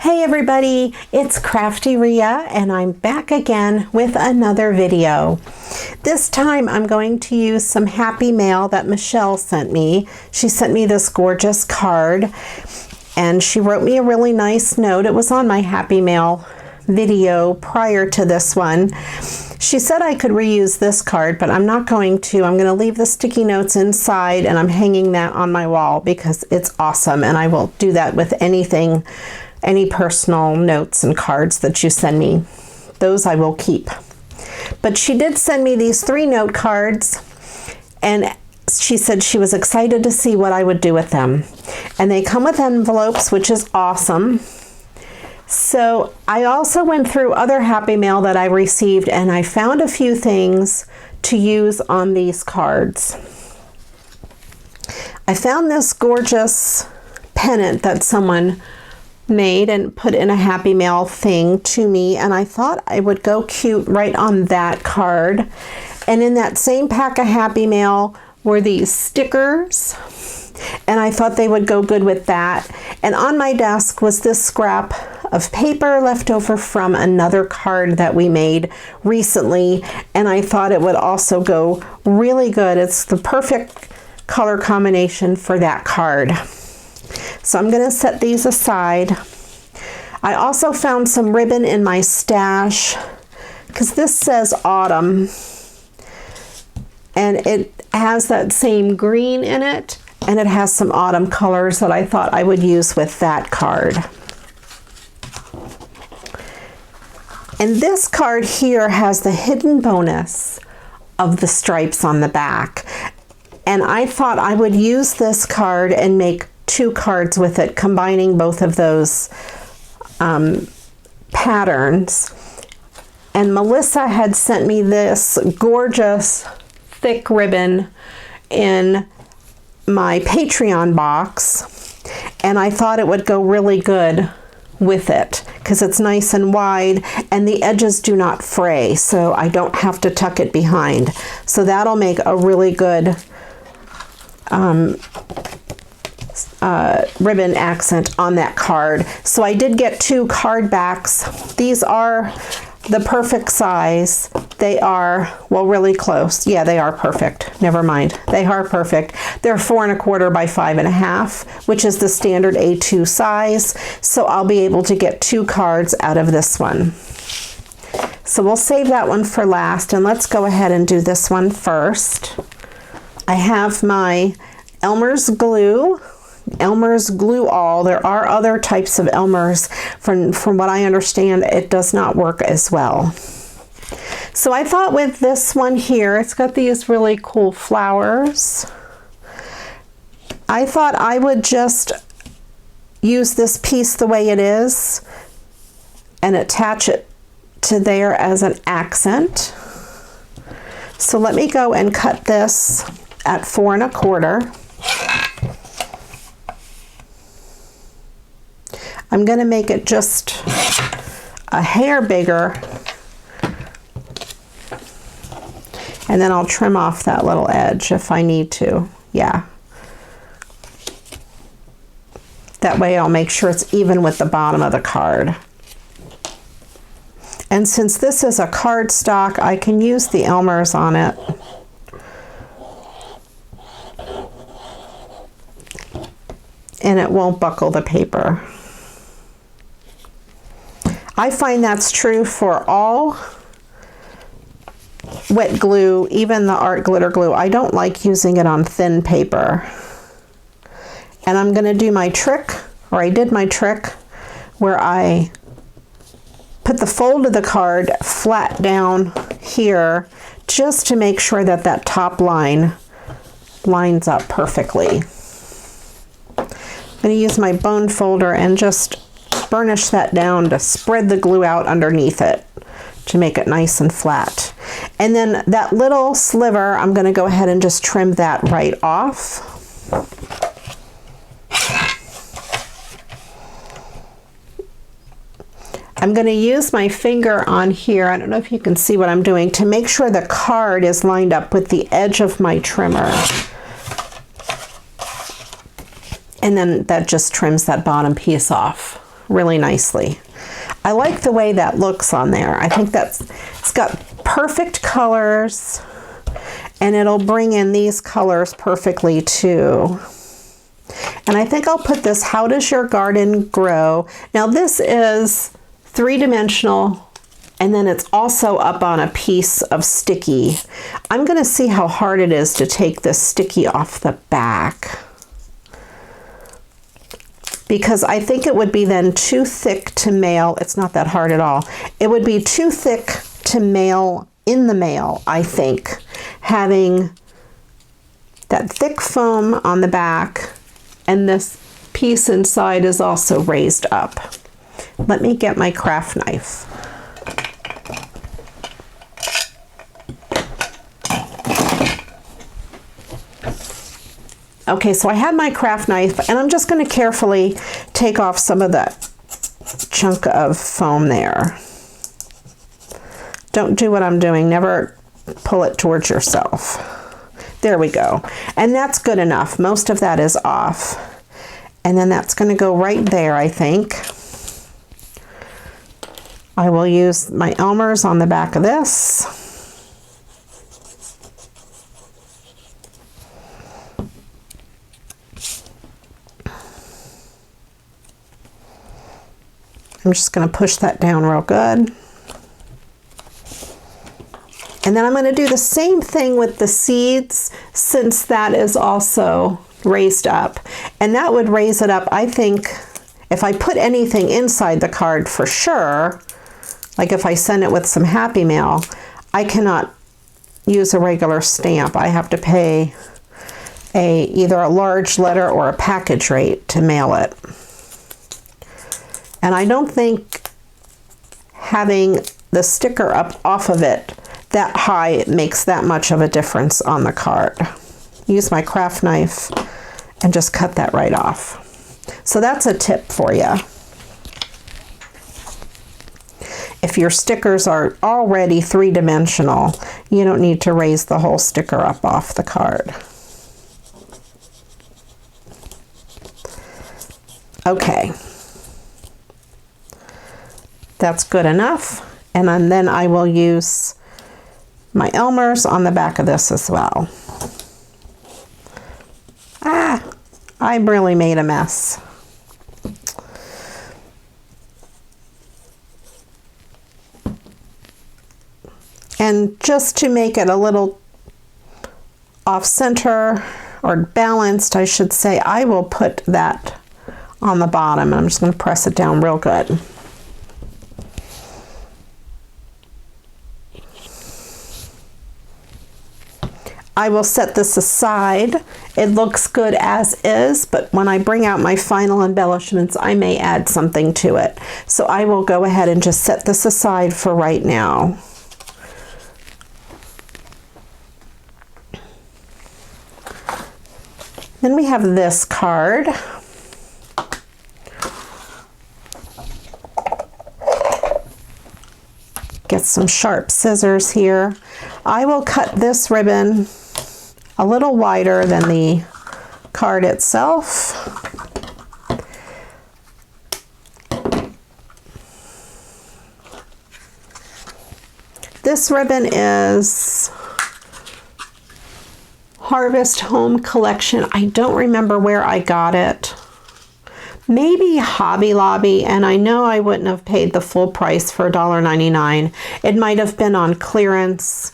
Hey everybody, it's Crafty Rhea and I'm back again with another video. This time I'm going to use some happy mail that Michelle sent me. She sent me this gorgeous card and she wrote me a really nice note. It was on my happy mail video prior to this one. She said I could reuse this card, but I'm not going to. I'm going to leave the sticky notes inside and I'm hanging that on my wall because it's awesome, and I will do that with anything, any personal notes and cards that you send me. Those I will keep. But she did send me these 3 note cards, and she said she was excited to see what I would do with them. And they come with envelopes, which is awesome. So I also went through other happy mail that I received and I found a few things to use on these cards. I found this gorgeous pennant that someone made and put in a happy mail thing to me, and I thought I would go cute right on that card. And in that same pack of happy mail were these stickers, and I thought they would go good with that. And on my desk was this scrap of paper left over from another card that we made recently, and I thought it would also go really good. It's the perfect color combination for that card. So I'm going to set these aside. I also found some ribbon in my stash because this says autumn and it has that same green in it, and it has some autumn colors that I thought I would use with that card. And this card here has the hidden bonus of the stripes on the back. And I thought I would use this card and make 2 cards with it, combining both of those patterns. And Melissa had sent me this gorgeous thick ribbon in my Patreon box, and I thought it would go really good with it because it's nice and wide and the edges do not fray, so I don't have to tuck it behind. So that'll make a really good ribbon accent on that card. So I did get 2 card backs. These are the perfect size. They are, well, really close. Yeah, they are perfect. Never mind. They are perfect. They're 4 1/4 by 5 1/2, which is the standard A2 size. So I'll be able to get 2 cards out of this one. So we'll save that one for last, and let's go ahead and do this one first. I have my Elmer's glue. Elmer's Glue All. There are other types of Elmer's. From what I understand, it does not work as well. So I thought with this one here, it's got these really cool flowers. I thought I would just use this piece the way it is and attach it to there as an accent. So let me go and cut this at 4 1/4. I'm going to make it just a hair bigger, and then I'll trim off that little edge if I need to. Yeah. That way I'll make sure it's even with the bottom of the card. And since this is a cardstock, I can use the Elmer's on it. And it won't buckle the paper. I find that's true for all wet glue, even the art glitter glue. I don't like using it on thin paper. And I'm going to do my trick, or I did my trick, where I put the fold of the card flat down here just to make sure that that top line lines up perfectly. I'm going to use my bone folder and just burnish that down to spread the glue out underneath it to make it nice and flat. And then that little sliver, I'm going to go ahead and just trim that right off. I'm going to use my finger on here, I don't know if you can see what I'm doing, to make sure the card is lined up with the edge of my trimmer. And then that just trims that bottom piece off. really nicely. I like the way that looks on there. I think it's got perfect colors, and it'll bring in these colors perfectly too. And I think I'll put this How Does Your Garden Grow? Now this is 3-dimensional, and then it's also up on a piece of sticky. I'm gonna see how hard it is to take this sticky off the back, because I think it would be then too thick to mail. It's not that hard at all. It would be too thick to mail in the mail, I think, having that thick foam on the back, and this piece inside is also raised up. Let me get my craft knife. Okay, so I have my craft knife, and I'm just going to carefully take off some of that chunk of foam there. Don't do what I'm doing. Never pull it towards yourself. There we go. And that's good enough. Most of that is off. And then that's going to go right there, I think. I will use my Elmer's on the back of this. I'm just going to push that down real good. And then I'm going to do the same thing with the seeds, since that is also raised up. And that would raise it up, I think, if I put anything inside the card for sure, like if I send it with some Happy Mail, I cannot use a regular stamp. I have to pay either a large letter or a package rate to mail it. And I don't think having the sticker up off of it that high, it makes that much of a difference on the card. Use my craft knife and just cut that right off. So that's a tip for you. If your stickers are already 3-dimensional, you don't need to raise the whole sticker up off the card. Okay. That's good enough. And then I will use my Elmer's on the back of this as well. I really made a mess. And just to make it a little off center, or balanced, I should say, I will put that on the bottom. I'm just going to press it down real good. I will set this aside. It looks good as is, but when I bring out my final embellishments, I may add something to it. So I will go ahead and just set this aside for right now. Then we have this card. Get some sharp scissors here. I will cut this ribbon a little wider than the card itself. This ribbon is Harvest Home Collection. I don't remember where I got it. Maybe Hobby Lobby, and I know I wouldn't have paid the full price for $1.99. It might have been on clearance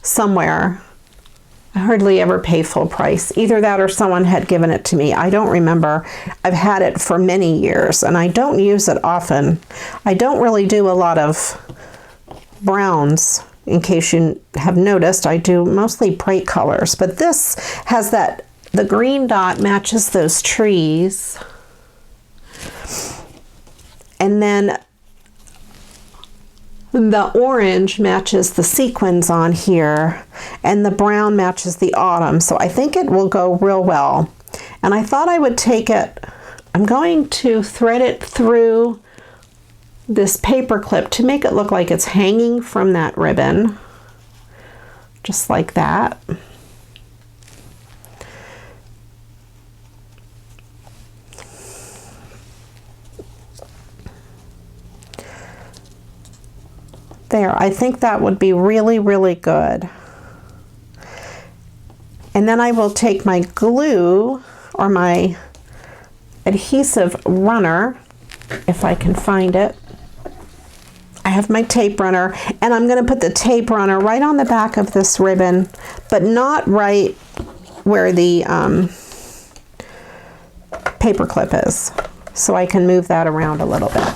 somewhere. I hardly ever pay full price. Either that or someone had given it to me. I don't remember. I've had it for many years, and I don't use it often. I don't really do a lot of browns. In case you have noticed, I do mostly bright colors, but this has that, the green dot matches those trees. And then the orange matches the sequins on here, and the brown matches the autumn. So I think it will go real well. And I thought I would take it, I'm going to thread it through this paper clip to make it look like it's hanging from that ribbon, just like that. there. I think that would be really, really good. And then I will take my glue or my adhesive runner, if I can find it. I have my tape runner, and I'm going to put the tape runner right on the back of this ribbon, but not right where the paper clip is. So I can move that around a little bit.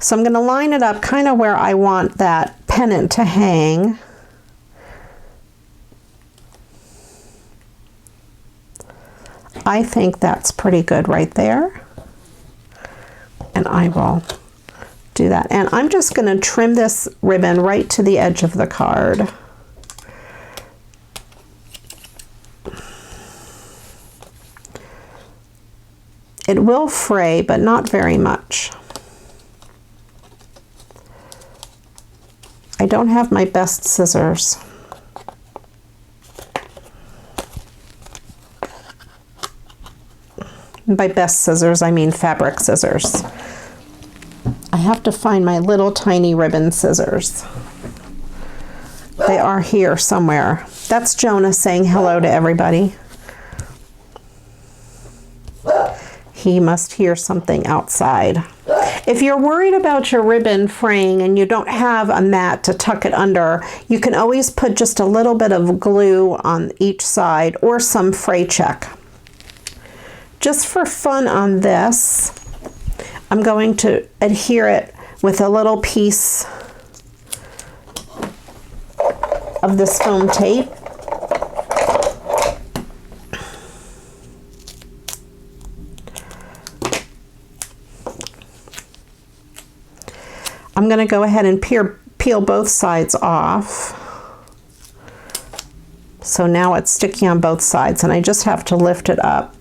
So I'm going to line it up kind of where I want that pennant to hang. I think that's pretty good right there. And I will do that. And I'm just going to trim this ribbon right to the edge of the card. It will fray, but not very much. I don't have my best scissors. By best scissors, I mean fabric scissors. I have to find my little tiny ribbon scissors. They are here somewhere. That's Jonah saying hello to everybody. He must hear something outside. If you're worried about your ribbon fraying and you don't have a mat to tuck it under, you can always put just a little bit of glue on each side or some fray check. Just for fun on this, I'm going to adhere it with a little piece of this foam tape. I'm going to go ahead and peel both sides off. So now it's sticky on both sides, and I just have to lift it up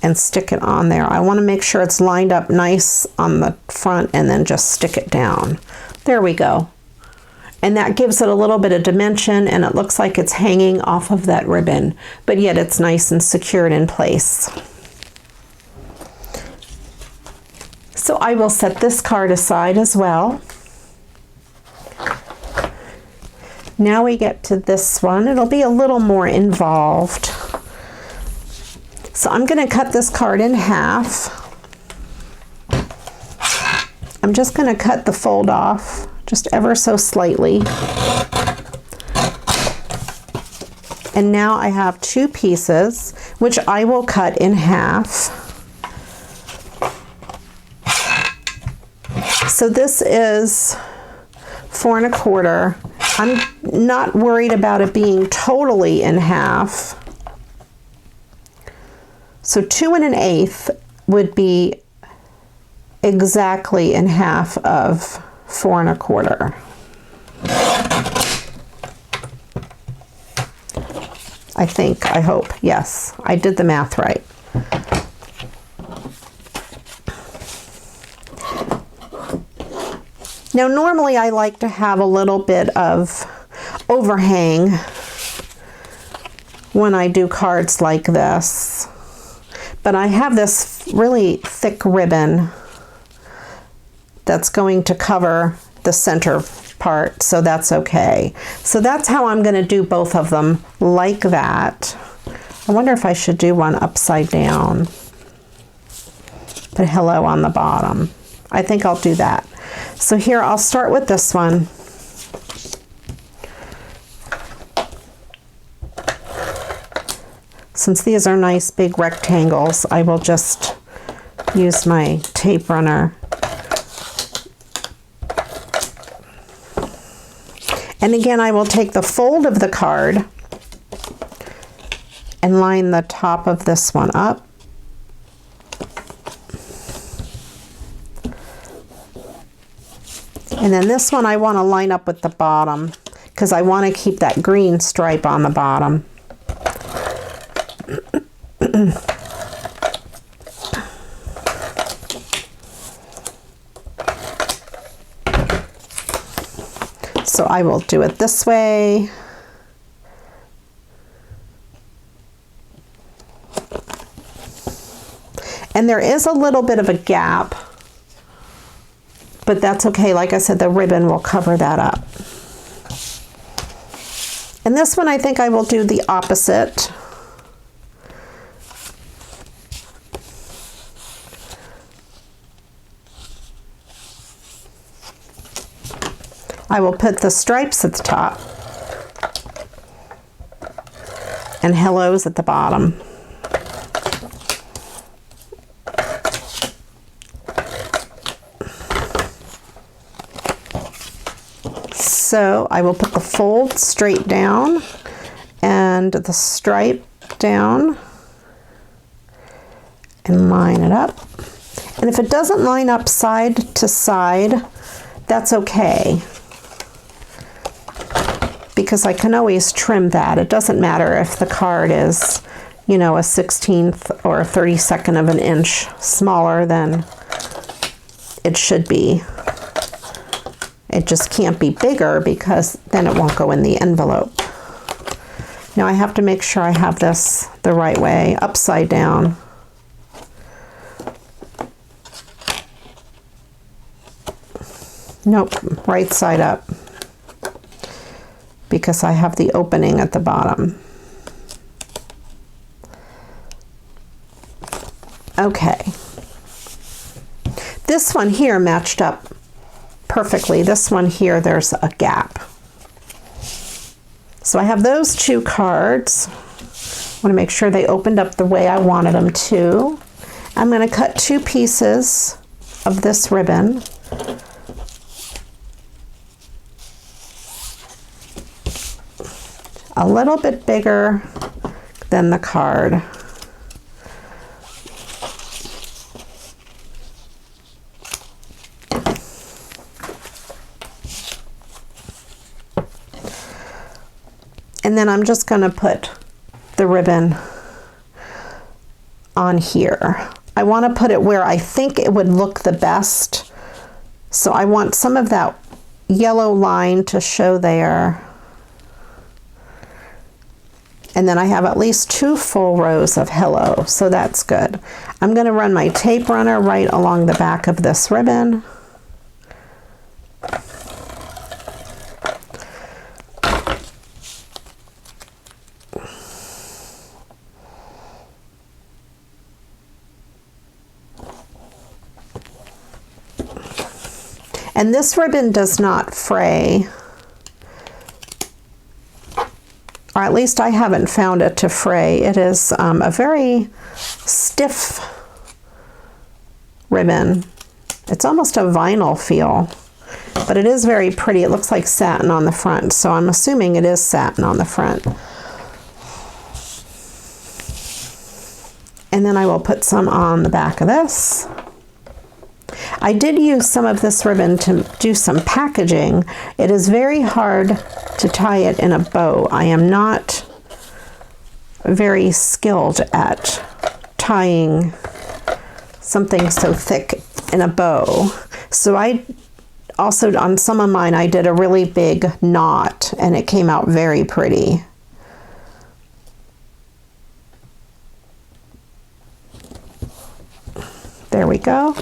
and stick it on there. I want to make sure it's lined up nice on the front and then just stick it down. There we go. And that gives it a little bit of dimension, and it looks like it's hanging off of that ribbon, but yet it's nice and secured in place. So I will set this card aside as well. Now we get to this one. It'll be a little more involved. So I'm going to cut this card in half. I'm just going to cut the fold off just ever so slightly. And now I have two pieces, which I will cut in half. So this is 4 1/4. I'm not worried about it being totally in half. So 2 1/8 would be exactly in half of 4 1/4. I think, I hope, yes, I did the math right. Now normally I like to have a little bit of overhang when I do cards like this, but I have this really thick ribbon that's going to cover the center part, so that's okay. So that's how I'm going to do both of them, like that. I wonder if I should do one upside down. Put hello on the bottom. I think I'll do that. So here, I'll start with this one. Since these are nice big rectangles, I will just use my tape runner. And again, I will take the fold of the card and line the top of this one up. And then this one I want to line up with the bottom because I want to keep that green stripe on the bottom. So I will do it this way. And there is a little bit of a gap, but that's okay. Like I said, the ribbon will cover that up. And this one, I think I will do the opposite. I will put the stripes at the top and hellos at the bottom. So I will put the fold straight down and the stripe down and line it up. And if it doesn't line up side to side, that's okay, because I can always trim that. It doesn't matter if the card is, you know, a 1/16 or a 32nd of an inch smaller than it should be. It just can't be bigger because then it won't go in the envelope. Now I have to make sure I have this the right way, upside down. Nope, right side up, because I have the opening at the bottom. Okay. This one here matched up perfectly. This one here, there's a gap. So I have those two cards. I want to make sure they opened up the way I wanted them to. I'm going to cut 2 pieces of this ribbon. A little bit bigger than the card. And then I'm just going to put the ribbon on here. I want to put it where I think it would look the best. So I want some of that yellow line to show there. And then I have at least 2 full rows of hello, so that's good. I'm going to run my tape runner right along the back of this ribbon. And this ribbon does not fray, or at least I haven't found it to fray. It is a very stiff ribbon. It's almost a vinyl feel, but it is very pretty. It looks like satin on the front, so I'm assuming it is satin on the front. And then I will put some on the back of this. I did use some of this ribbon to do some packaging. It is very hard to tie it in a bow. I am not very skilled at tying something so thick in a bow. So I also, on some of mine, I did a really big knot and it came out very pretty. There we go.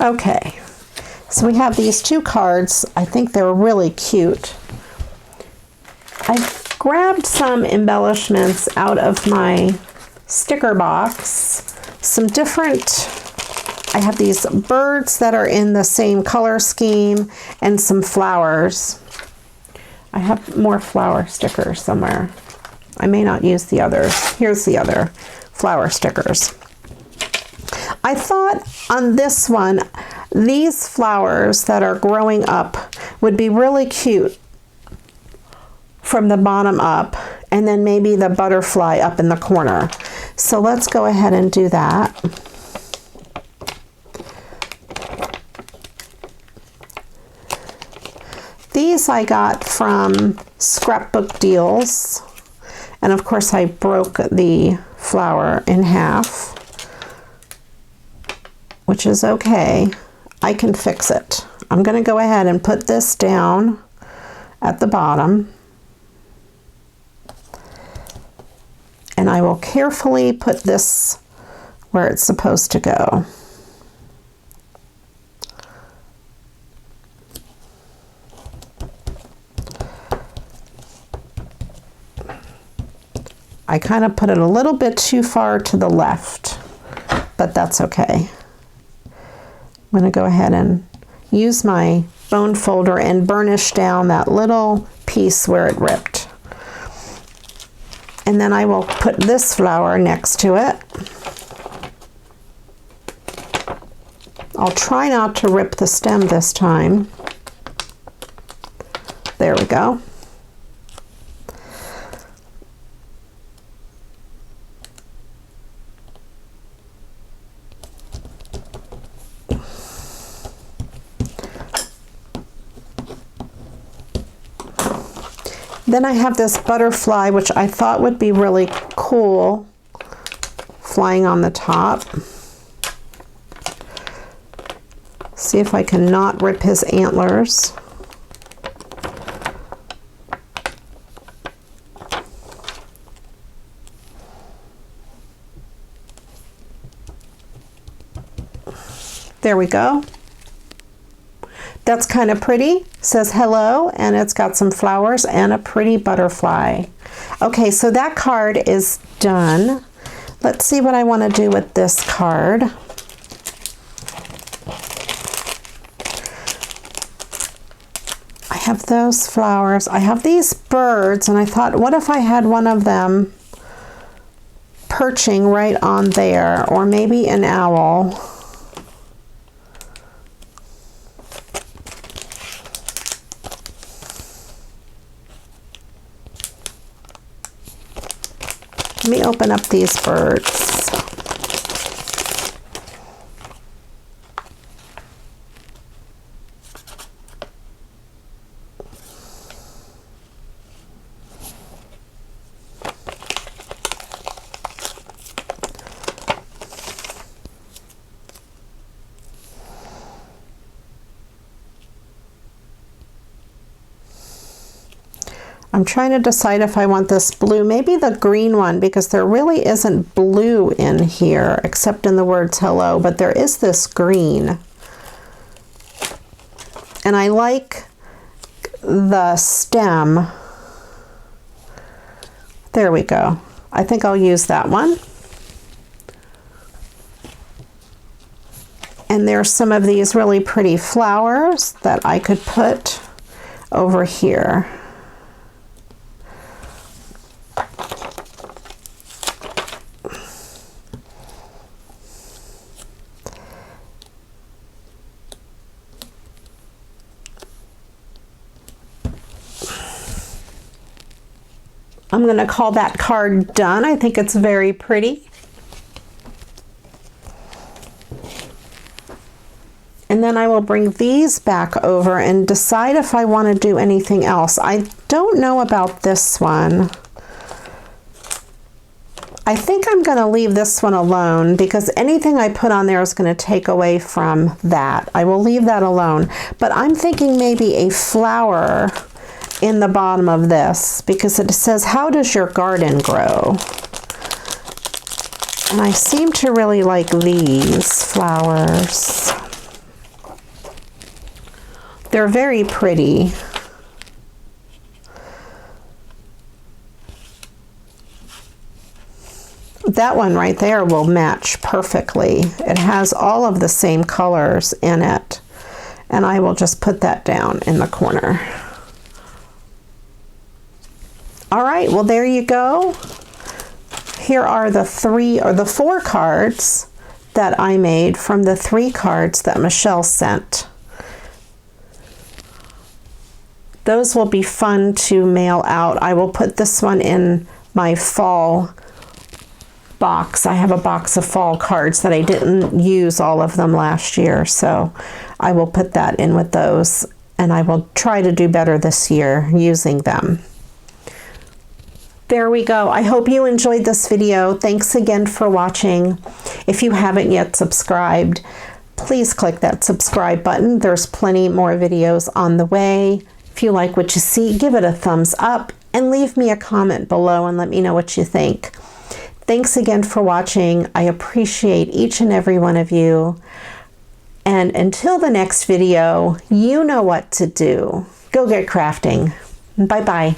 Okay, so we have these 2 cards. I think they're really cute. I grabbed some embellishments out of my sticker box. Some different, I have these birds that are in the same color scheme and some flowers. I have more flower stickers somewhere. I may not use the others. Here's the other flower stickers. I thought on this one, these flowers that are growing up would be really cute from the bottom up, and then maybe the butterfly up in the corner. So let's go ahead and do that. These I got from Scrapbook Deals, and of course I broke the flower in half which is okay. I can fix it. I'm going to go ahead and put this down at the bottom. And I will carefully put this where it's supposed to go. I kind of put it a little bit too far to the left, but that's okay. I'm going to go ahead and use my bone folder and burnish down that little piece where it ripped. And then I will put this flower next to it. I'll try not to rip the stem this time. There we go. Then I have this butterfly, which I thought would be really cool, flying on the top. See if I can not rip his antlers. There we go. That's kind of pretty. Says hello, and it's got some flowers and a pretty butterfly. Okay, so that card is done. Let's see what I want to do with this card. I have those flowers. I have these birds, and I thought, what if I had one of them perching right on there, or maybe an owl. Let me open up these birds. I'm trying to decide if I want this blue, maybe the green one, because there really isn't blue in here except in the words hello, but there is this green. And I like the stem. There we go. I think I'll use that one. And there's some of these really pretty flowers that I could put over here. I'm going to call that card done. I think it's very pretty. And then I will bring these back over and decide if I want to do anything else. I don't know about this one. I think I'm going to leave this one alone because anything I put on there is going to take away from that. I will leave that alone. But I'm thinking maybe a flower in the bottom of this, because it says, how does your garden grow? And I seem to really like these flowers. They're very pretty. That one right there will match perfectly. It has all of the same colors in it. And I will just put that down in the corner. All right, well, there you go. Here are the four cards that I made from the 3 cards that Michelle sent. Those will be fun to mail out. I will put this one in my fall box. I have a box of fall cards that I didn't use all of them last year, so I will put that in with those, and I will try to do better this year using them. There we go. I hope you enjoyed this video. Thanks again for watching. If you haven't yet subscribed, please click that subscribe button. There's plenty more videos on the way. If you like what you see, give it a thumbs up and leave me a comment below and let me know what you think. Thanks again for watching. I appreciate each and every one of you. And until the next video, you know what to do. Go get crafting. Bye-bye.